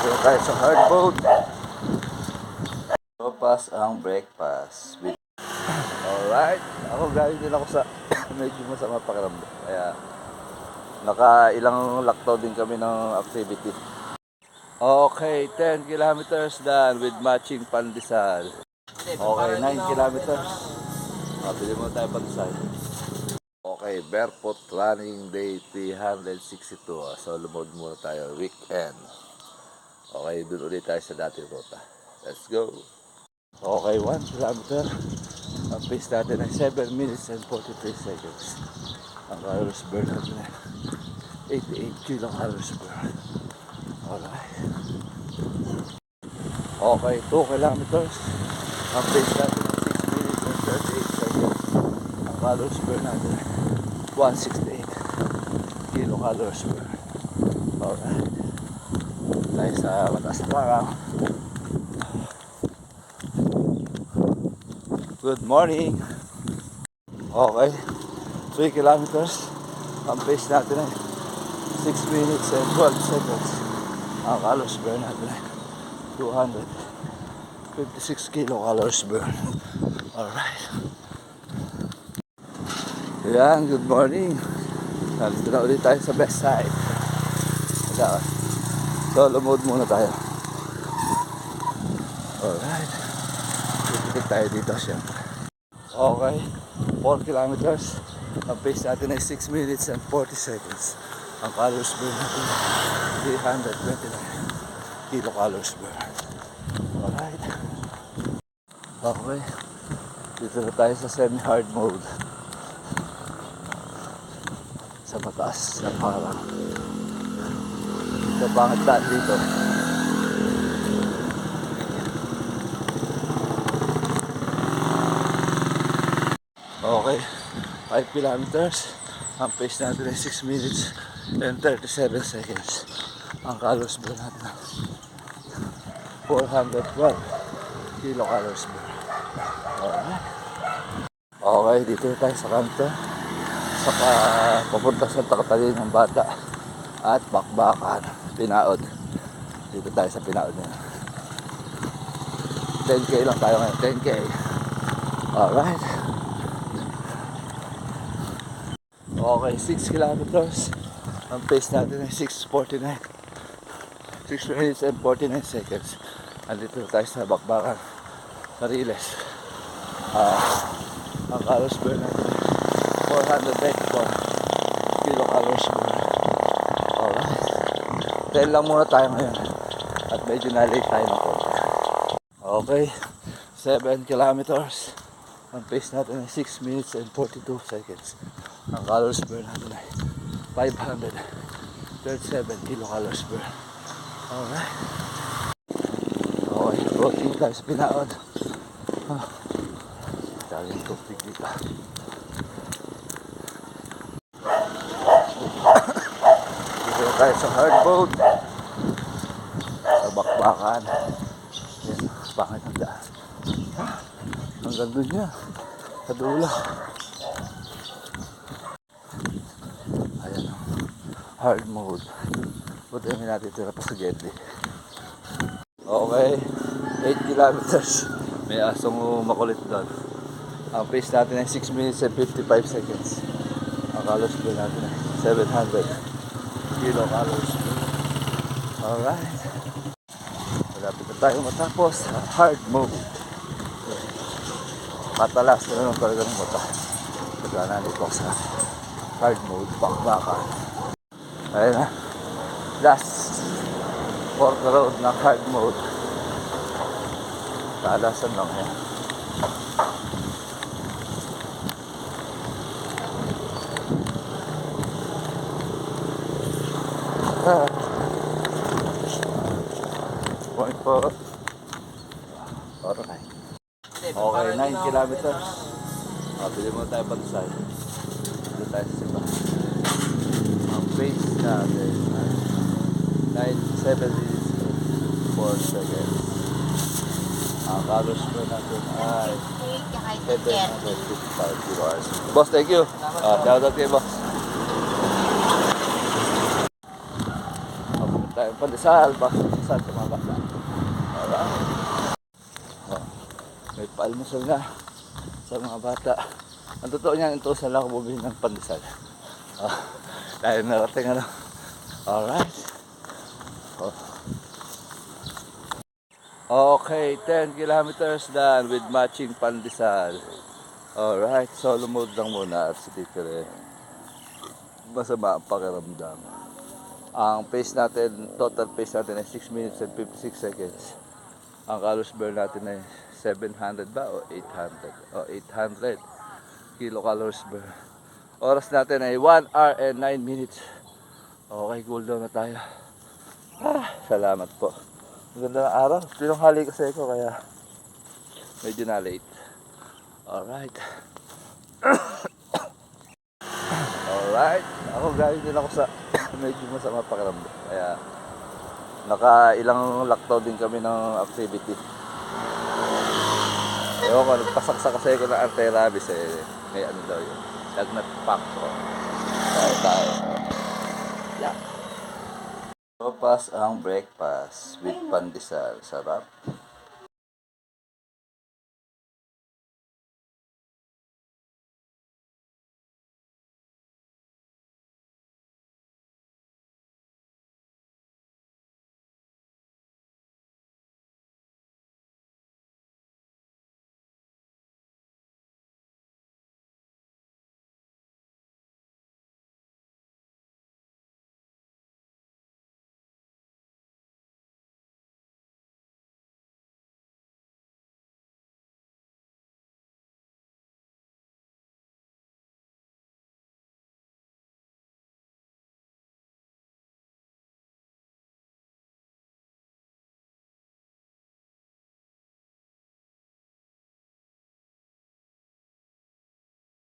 Dito na tayo sa hard mode. Pass ang breakfast. Alright. Ako galing din ako sa medyo masama pakiramdam. Kaya nakailang laktaw din kami ng activity. Okay, 10 kilometers done with matching pandesal. Okay, 9 kilometers. Pili mo tayo pandesal. Okay, barefoot running day 362. So lumod muna tayo weekend. Okay, dun ulit tayo sa dating ruta. Let's go. Okay, 1 kilometer. Ang pace natin ay 7 minutes and 43 seconds. Ang calories burn natin ay 88 kilocalories burn. Alright. Okay, 2 kilometers. Ang pace natin ay 6 minutes and 38 seconds. Ang calories burn natin ay 168 kilocalories burn. Alright. Tayo sa mataas na parang. Good morning. Okay, 3 kilometers. Ang pace natin ay 6 minutes and 12 seconds. Ang calories burn natin ay 256 kilocalories burn. Alright. Yan, good morning. Nandito na ulit tayo sa best side. Solo mode muna tayo. Alright. Titikit tayo dito siyempre. Okay, 4 kilometers. Ang pace natin ay 6 minutes and 40 seconds. Ang calories burn natin ay 329 kilocalories burn. Alright. Okay. Dito na tayo sa semi-hard mode. Sa mataas na parang. Ito pangit daan dito. Okay, 5 kilometers. Ang pace natin ay 6 minutes and 37 seconds. Ang calories burn natin 412 kilocalories burn. Alright. Okay, dito tayo sa kanto. Saka papunta sa Takatali ng Bata at Bakbakan, Pinaod. Dito tayo sa Pinaod na. 10k lang tayo ngayon, 10k. Alright. Okay, 6 kilometers. Ang pace natin ay 6:49. 6 minutes and 49 seconds. Andito tayo sa Bakbakan, Sariles. Ang calories burn natin 494 kilocalories burn. Alright. 10 lang muna tayo ngayon. At medyo na-late tayo ng konti. Okay, 7 kilometers. Ang pace natin ay 6 minutes and 42 seconds. Ang calories burn natin ay 537 kilocalories burn. Alright. Okay, protein tayo sa Pinaod. Daling tubig dito. Dito tayo sa hard mode. Sa Bakbakan. Yan, pangit ang daan. Hanggang doon niya. Sa dulo. Ayan. Hard mode. Buti namin natin tira pa sa Gedli. Okay. 8 kilometers. May asong makulit doon. Ang pace natin ay 6 minutes and 55 seconds. Ang calories burn natin ay 700 kilocalories. Alright. Malapit na tayo matapos sa hard mode. Matalas na naman talaga ng mata. Pagkana nito sa hard mode, Bakbakan. Ayun na. Last fork road ng hard mode. Talasan lang yan. Point po. Alright. Okay, 9 kilometers. Pili mo tayo pandesal. Dito tayo sa Siba. Ang pace natin ay 7 minutes and 4 seconds. Ang calories burn natin ay 755 kilos. Boss, thank you. Shout out kayo, boss. Tayo pandesal, boss. pandesal sa mga bata. Alright. Oh, may paalmusal na sa mga bata. Ang totoo niyan, ito sa lang ako bumili ng pandesal. Oh, dahil narating ano. Alright. Oh. Okay, 10 kilometers done with matching pandesal. Alright, solo mode lang muna at si Titire. Masama ang pakiramdam. Ang pace natin, total pace natin ay 6 minutes and 56 seconds. Ang calories burn natin ay 700 ba o 800? O 800 kilocalories burn. Oras natin ay 1 hour and 9 minutes. Okay, cool down na tayo. Salamat po. Ang ganda ng araw. Tinanghali kasi ako kaya medyo na late. Alright. Alright. Ako galing din ako sa medyo masama pakiramdam. Kaya nakailang laktaw din kami ng activity. Ewan ko, nagpasaksa kasi ako ng anti-rabies eh. May ano daw yun. Lagnat factor. Tayo. Yeah. Sopas ang breakfast with pandesal. Sarap.